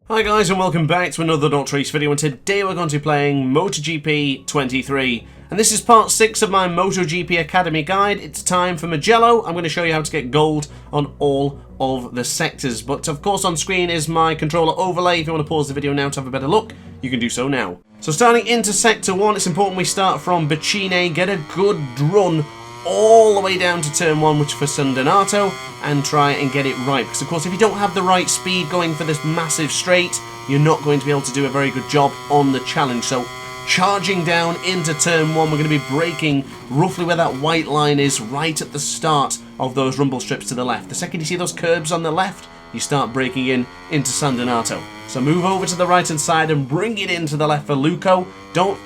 Hi guys and welcome back to another DrAce video, and today we're going to be playing MotoGP 23 and this is part 6 of my MotoGP Academy guide. It's time for Mugello. I'm going to show you how to get gold on all of the sectors, but of course on screen is my controller overlay. If you want to pause the video now to have a better look, you can do so now. So starting into sector 1, it's important we start from Bacine, get a good run all the way down to turn 1, which for San Donato, and try and get it right, because of course if you don't have the right speed going for this massive straight, you're not going to be able to do a very good job on the challenge. So charging down into turn 1, we're going to be braking roughly where that white line is, right at the start of those rumble strips to the left. The second you see those curbs on the left, you start braking into San Donato. So move over to the right hand side and bring it into the left for Luco. Don't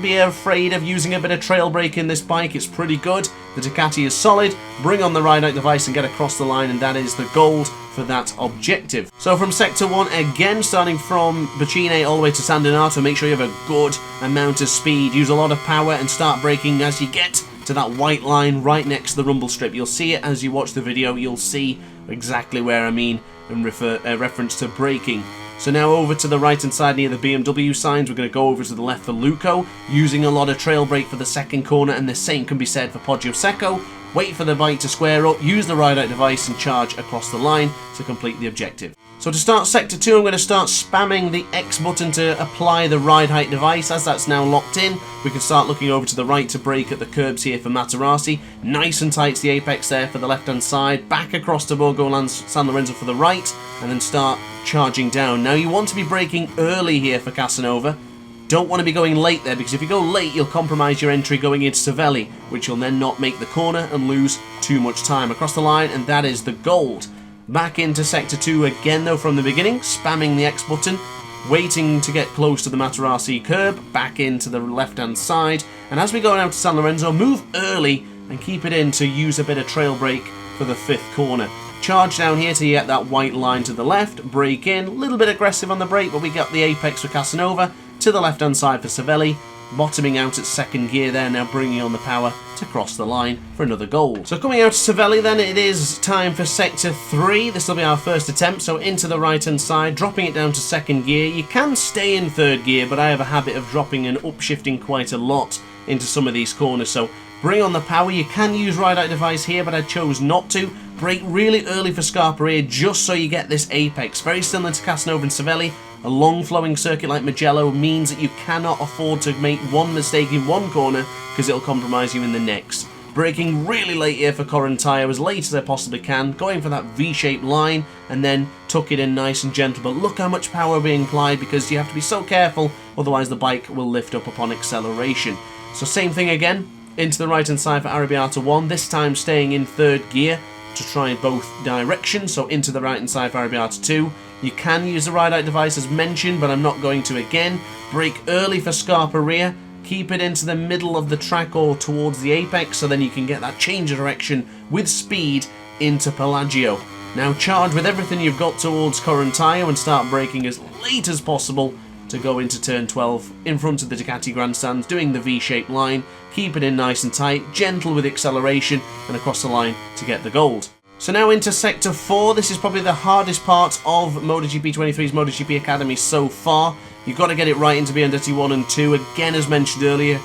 be afraid of using a bit of trail brake in this bike, it's pretty good. The Ducati is solid. Bring on the ride-out device and get across the line, and that is the gold for that objective. So from sector 1, again starting from Bacine all the way to San Donato, make sure you have a good amount of speed, use a lot of power and start braking as you get to that white line right next to the rumble strip. You'll see it as you watch the video, you'll see exactly where I mean in reference to braking. So now over to the right hand side near the BMW signs, we're going to go over to the left for Luco, using a lot of trail brake for the second corner, and the same can be said for Poggio Secco. Wait for the bike to square up, use the ride-out device and charge across the line to complete the objective. So to start sector 2, I'm going to start spamming the X button to apply the ride-height device. As that's now locked in, we can start looking over to the right to brake at the curbs here for Materassi. Nice and tight to the apex there for the left-hand side, back across to Borgo San Lorenzo for the right, and then start charging down. Now you want to be braking early here for Casanova. Don't want to be going late there, because if you go late you'll compromise your entry going into Cervelli, which will then not make the corner and lose too much time. Across the line, and that is the gold. Back into sector 2 again though from the beginning, spamming the X button, waiting to get close to the Materassi curb, back into the left hand side, and as we go out to San Lorenzo, move early and keep it in to use a bit of trail brake for the 5th corner. Charge down here till you get that white line to the left, brake in, a little bit aggressive on the brake, but we got the apex for Casanova, to the left hand side for Cervelli, bottoming out at 2nd gear there, now bringing on the power to cross the line for another goal. So coming out to Cervelli then, it is time for sector 3. This will be our first attempt, so into the right hand side, dropping it down to 2nd gear. You can stay in 3rd gear, but I have a habit of dropping and upshifting quite a lot into some of these corners, so bring on the power. You can use ride-out device here, but I chose not to. Brake really early for Scarpa here, just so you get this apex. Very similar to Casanova and Cervelli. A long flowing circuit like Mugello means that you cannot afford to make one mistake in one corner, because it'll compromise you in the next. Braking really late here for Correntino, as late as I possibly can, going for that V-shaped line, and then tuck it in nice and gentle. But look how much power being applied, because you have to be so careful, otherwise the bike will lift up upon acceleration. So same thing again, into the right hand side for Arrabbiata 1, this time staying in 3rd gear to try both directions, so into the right hand side for Arrabbiata 2. You can use the ride-out device as mentioned, but I'm not going to again. Brake early for Scarpa rear, keep it into the middle of the track or towards the apex, so then you can get that change of direction with speed into Pelagio. Now charge with everything you've got towards Correntino and start braking as late as possible to go into turn 12 in front of the Ducati grandstands, doing the V-shaped line. Keep it in nice and tight, gentle with acceleration, and across the line to get the gold. So now into sector 4, this is probably the hardest part of MotoGP 23's MotoGP Academy so far. You've got to get it right into Biandetti 1 and 2, again as mentioned earlier,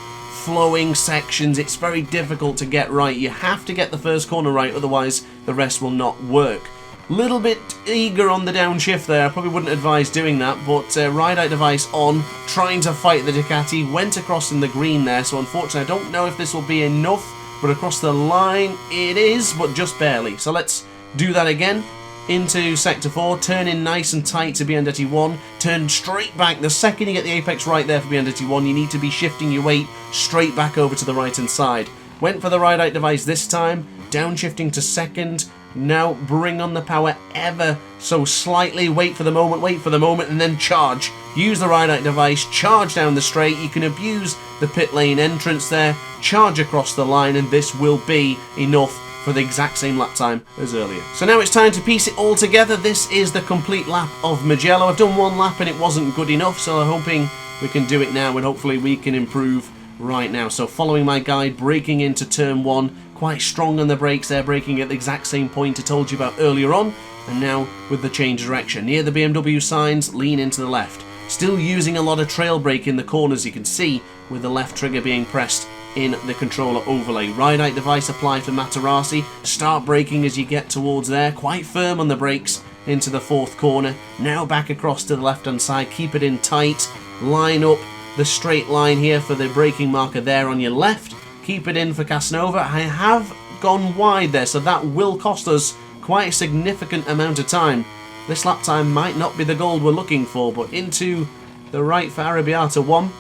flowing sections, it's very difficult to get right. You have to get the first corner right, otherwise the rest will not work. Little bit eager on the downshift there, I probably wouldn't advise doing that, but ride-out device on, trying to fight the Ducati, went across in the green there, so unfortunately I don't know if this will be enough, but across the line it is, but just barely. So let's do that again. Into sector 4, turn in nice and tight to Biandetti 1, turn straight back. The second you get the apex right there for Biandetti 1, you need to be shifting your weight straight back over to the right hand side. Went for the ride-out device this time, downshifting to 2nd. Now bring on the power ever so slightly, wait for the moment, and then charge. Use the ride-out device, charge down the straight. You can abuse the pit lane entrance there, charge across the line, and this will be enough for the exact same lap time as earlier. So now it's time to piece it all together. This is the complete lap of Mugello. I've done one lap and it wasn't good enough, so I'm hoping we can do it now, and hopefully we can improve right now. So following my guide, braking into turn 1, quite strong on the brakes there, braking at the exact same point I told you about earlier on. and now with the change of direction. Near the BMW signs, lean into the left. Still using a lot of trail brake in the corners, you can see, with the left trigger being pressed in the controller overlay. Ride-out device applied for Materassi. Start braking as you get towards there, quite firm on the brakes into the fourth corner. Now back across to the left-hand side, keep it in tight. Line up the straight line here for the braking marker there on your left. Keep it in for Casanova. I have gone wide there, so that will cost us quite a significant amount of time. This lap time might not be the gold we're looking for, but into the right for Arrabbiata 1.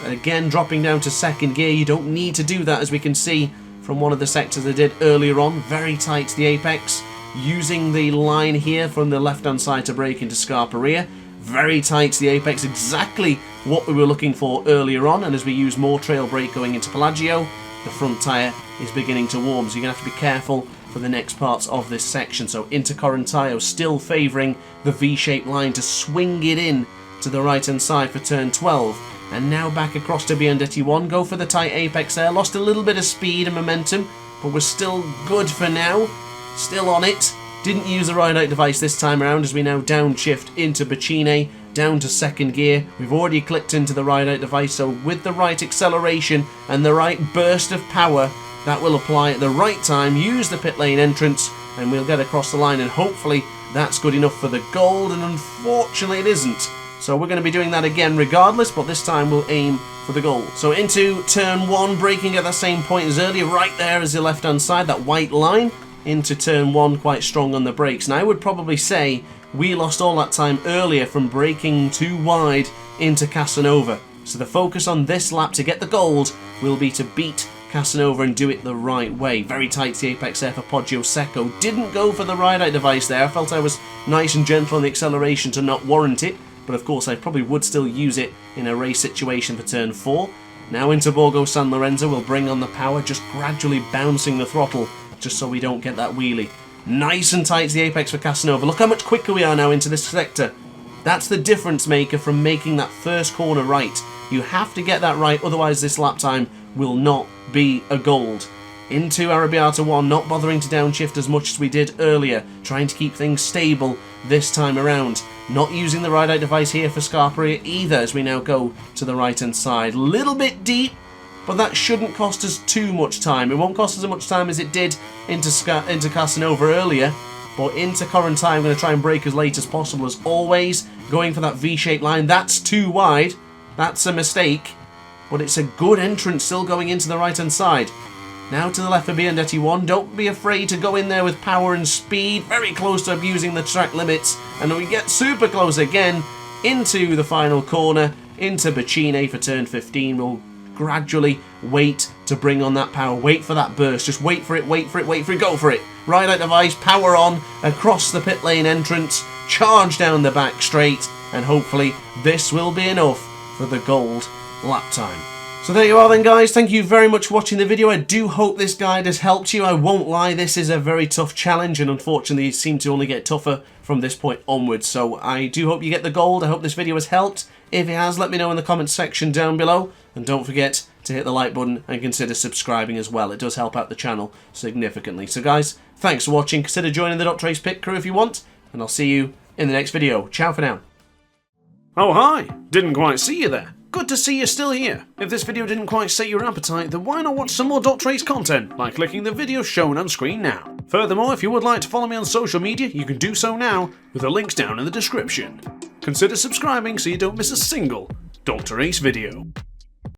Again, dropping down to second gear. You don't need to do that, as we can see from one of the sectors I did earlier on. Very tight to the apex. Using the line here from the left-hand side to brake into Scarperia. Very tight to the apex. Exactly what we were looking for earlier on. And as we use more trail brake going into Pelagio, the front tyre is beginning to warm. So you're going to have to be careful for the next parts of this section. So into Correntaio, still favouring the V-shaped line to swing it in to the right-hand side for turn 12. And now back across to Biandetti 1. Go for the tight apex there. Lost a little bit of speed and momentum, but we're still good for now. Still on it. Didn't use the ride-out device this time around, as we now downshift into Bacine, down to second gear. We've already clicked into the ride-out device, so with the right acceleration and the right burst of power, that will apply at the right time. Use the pit lane entrance, and we'll get across the line, and hopefully that's good enough for the gold, and unfortunately it isn't. So we're going to be doing that again regardless, but this time we'll aim for the goal. So into turn 1, braking at the same point as earlier, right there is the left-hand side, that white line. Into turn 1, quite strong on the brakes. And I would probably say we lost all that time earlier from braking too wide into Casanova. So the focus on this lap to get the gold will be to beat Casanova and do it the right way. Very tight to the apex there for Poggio Secco. Didn't go for the ride-out device there. I felt I was nice and gentle on the acceleration to not warrant it. But of course I probably would still use it in a race situation for turn 4. Now into Borgo San Lorenzo, we'll bring on the power, just gradually bouncing the throttle, just so we don't get that wheelie. Nice and tight to the apex for Casanova. Look how much quicker we are now into this sector. That's the difference maker from making that first corner right. You have to get that right, otherwise this lap time will not be a gold. Into Arrabbiata 1, not bothering to downshift as much as we did earlier, trying to keep things stable this time around. Not using the ride-out device here for Scarperia either, as we now go to the right-hand side. Little bit deep, but that shouldn't cost us too much time. It won't cost us as much time as it did into Casanova earlier, but into Correntaio I'm going to try and brake as late as possible as always, going for that V-shaped line. That's too wide. That's a mistake, but it's a good entrance still going into the right-hand side. Now to the left for Biandetti 1. Don't be afraid to go in there with power and speed. Very close to abusing the track limits. And we get super close again into the final corner, into Bacine for turn 15. We'll gradually wait to bring on that power. Wait for that burst. Just wait for it, wait for it, wait for it. Go for it. Ride-out device, power on, across the pit lane entrance. Charge down the back straight. And hopefully this will be enough for the gold lap time. So there you are then, guys. Thank you very much for watching the video. I do hope this guide has helped you. I won't lie, this is a very tough challenge, and unfortunately it seemed to only get tougher from this point onwards. So I do hope you get the gold. I hope this video has helped. If it has, let me know in the comments section down below. And don't forget to hit the like button and consider subscribing as well. It does help out the channel significantly. So guys, thanks for watching. Consider joining the DrAce pit crew if you want. And I'll see you in the next video. Ciao for now. Oh hi! Didn't quite see you there. Good to see you're still here. If this video didn't quite sate your appetite, then why not watch some more DrAce content by clicking the video shown on screen now. Furthermore, if you would like to follow me on social media, you can do so now with the links down in the description. Consider subscribing so you don't miss a single DrAce video.